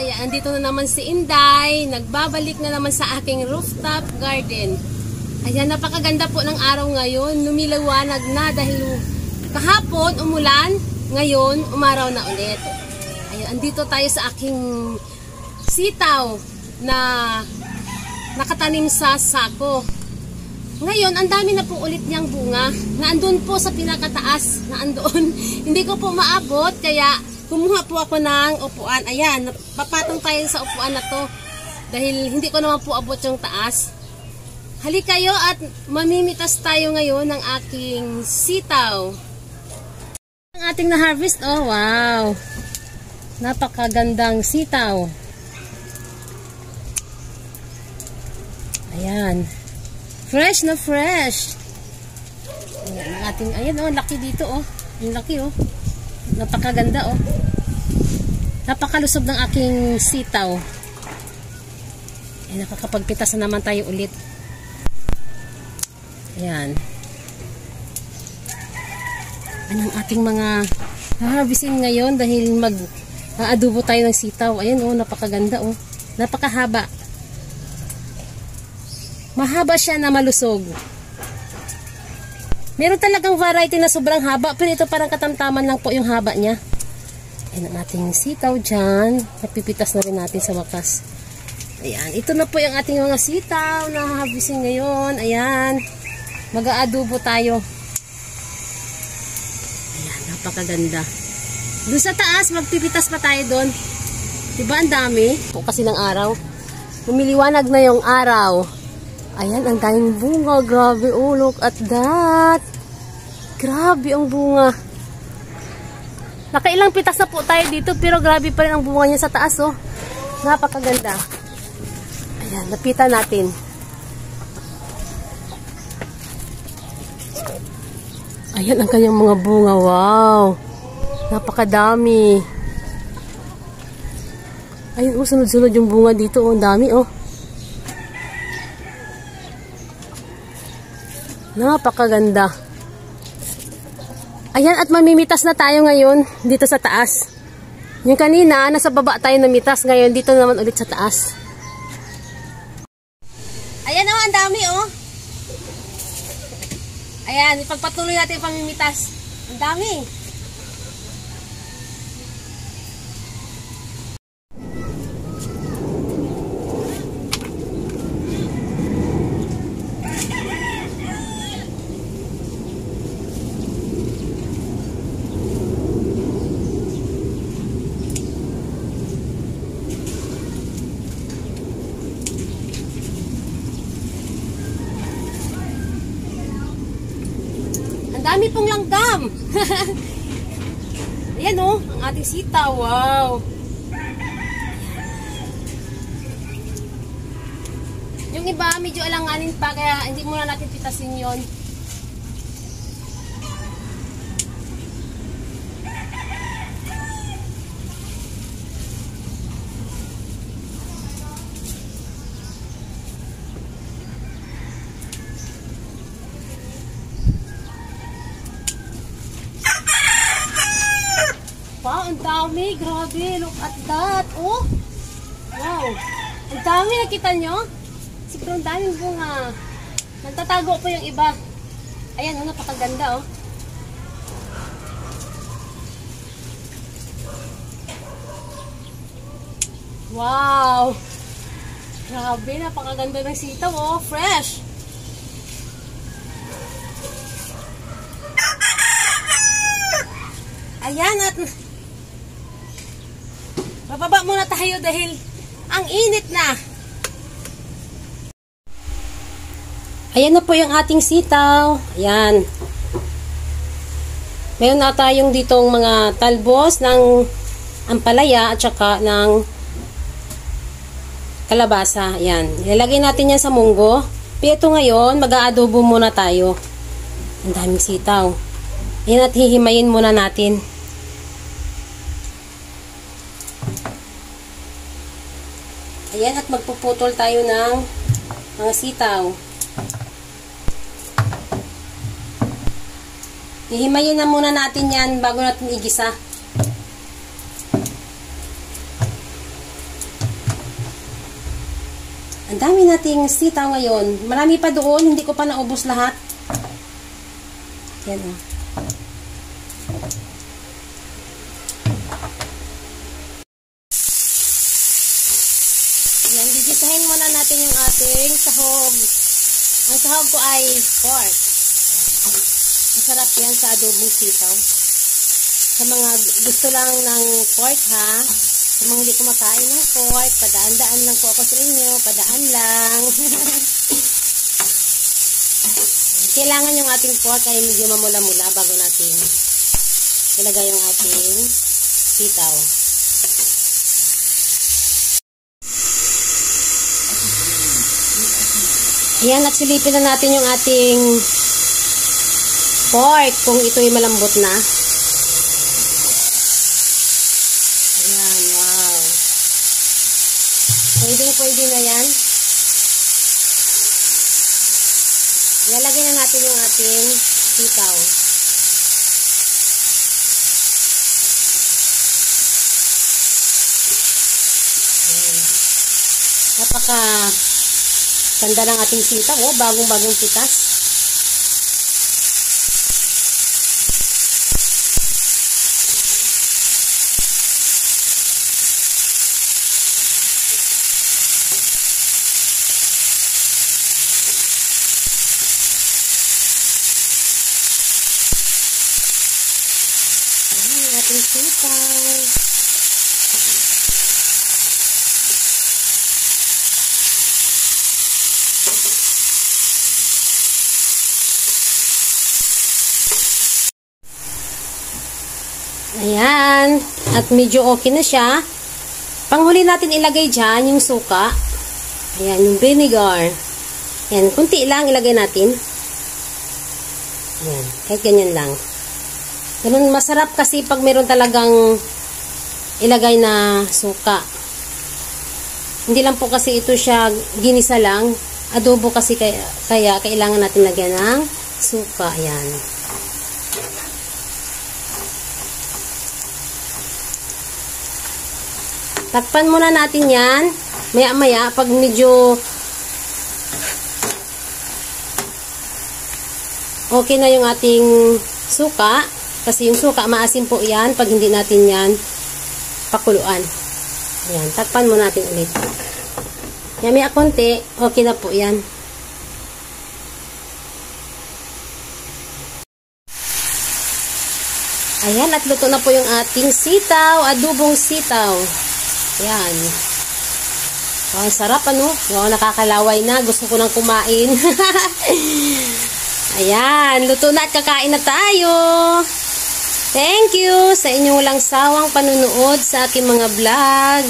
Ayan, andito na naman si Inday. Nagbabalik na naman sa aking rooftop garden. Ayan, napakaganda po ng araw ngayon. Lumiliwanag na dahil kahapon umulan, ngayon umaraw na ulit. Ayan, andito tayo sa aking sitaw na nakatanim sa sako. Ngayon, ang dami na po ulit niyang bunga. Naandun po sa pinakataas. Naandun. Hindi ko po maabot, kaya kumuha po ako ng upuan. Ayan, papatong tayo sa upuan na to. Dahil hindi ko naman po abot yung taas. Halika kayo at mamimitas tayo ngayon ng aking sitaw. Ang ating na-harvest, oh wow. Napakagandang sitaw. Ayan. Fresh na fresh. Ayan, ang ating, ayan oh, laki dito oh. Ang laki oh. Napakaganda oh. Napakalusog ng aking sitaw. Ayan, nakakapagpitas na naman tayo ulit. Ayan. Anong ating mga harvestin ngayon dahil mag-aadobo tayo ng sitaw. Ayan oh, napakaganda oh. Napakahaba. Mahaba siya na malusog. Meron talagang variety na sobrang haba, pero ito parang katamtaman lang po yung haba niya. Ayan ang ating sitaw dyan. Napipitas na rin natin sa wakas. Ayan, ito na po yung ating mga sitaw na harvesting ngayon. Ayan, mag-aadobo tayo. Ayan, napakaganda. Doon sa taas, magpipitas pa tayo doon. Diba ang dami? O kasi ng araw. Lumiliwanag na yung araw. Ayan, ang daming bunga. Grabe, oh, look at that. Grabe ang bunga. Nakailang pitas na po tayo dito, pero grabe pa rin ang bunga niya sa taas, oh. Napakaganda. Ayan, napitan natin. Ayan ang kanyang mga bunga. Wow. Napakadami. Ayun, oh, sunod-sunod yung bunga dito, oh. Ang dami, oh. Napakaganda. Ayan, at mamimitas na tayo ngayon dito sa taas. Yung kanina, nasa baba tayo namitas. Ngayon, dito naman ulit sa taas. Ayan oh, ang dami oh. Ayan, ipagpatuloy natin yung pamimitas. Ang dami. Dami pong langgam. Ayan oh, ang ating sitaw. Wow. Yung iba medyo alanganin pa, kaya hindi muna natin pitasin yon. Wow, ang dami. Grabe. Look at that. Oh. Wow. Ang dami. Nakita nyo? Siguro ang daming bunga. Nagtatago pa yung iba. Ayan, oh, napakaganda, oh. Wow. Grabe. Napakaganda ng sitaw, oh. Fresh. Ayan, at bababa muna tayo dahil ang init na. Ayan na po yung ating sitaw. Ayan. Meron na tayong ditong mga talbos ng ampalaya at saka ng kalabasa. Ayan. Ilalagay natin yan sa munggo. Pero ito ngayon, mag-aadobo muna tayo. Ang daming sitaw. Ayan, at hihimayin muna natin. Ayan, at magpuputol tayo ng mga sitaw. Hihimayin na muna natin yan bago natin igisa. Ang dami nating sitaw ngayon. Marami pa doon, hindi ko pa naubos lahat. Yan o. Yan, gigisahin muna natin yung ating sahog. Ang sahog ko ay pork. Masarap yan sa adobong sitaw. Sa mga gusto lang ng pork ha, sa mga hindi kumakain ng pork, padaan-daan lang po ako sa inyo, padaan lang. Kailangan yung ating pork ay medyo mamula-mula bago natin ilagay yung ating sitaw. Ayan, at silipin na natin yung ating pork kung ito'y malambot na. Ayan, wow. Pwede na yan. Ilalagay na natin yung ating sitaw. Ayan. Napaka ganda ng ating sitaw, oh, bagong-bagong pitas. Ayan, ating sitaw. Ayan. At medyo okay na siya. Panghuli natin ilagay dyan yung suka. Ayan, yung vinegar. Ayan, kunti lang ilagay natin. Ayan, kahit ganyan lang. Ganun, masarap kasi pag meron talagang ilagay na suka. Hindi lang po kasi ito siya ginisa lang. Adobo kasi kaya kailangan natin lagyan ng suka. Ayan. Takpan muna natin yan. Maya-maya, pag medyo okay na yung ating suka, kasi yung suka, maasim po yan pag hindi natin yan pakuluan. Ayan, takpan muna natin ulit. Maya-maya konti, okay na po yan. Ayan, at luto na po yung ating sitaw, adobong sitaw. Ayan. Oh, sarap ano? Oh, nakakalaway na. Gusto ko nang kumain. Ayan. Luto na at kakain na tayo. Thank you sa inyong walang sawang panunood sa aking mga vlog.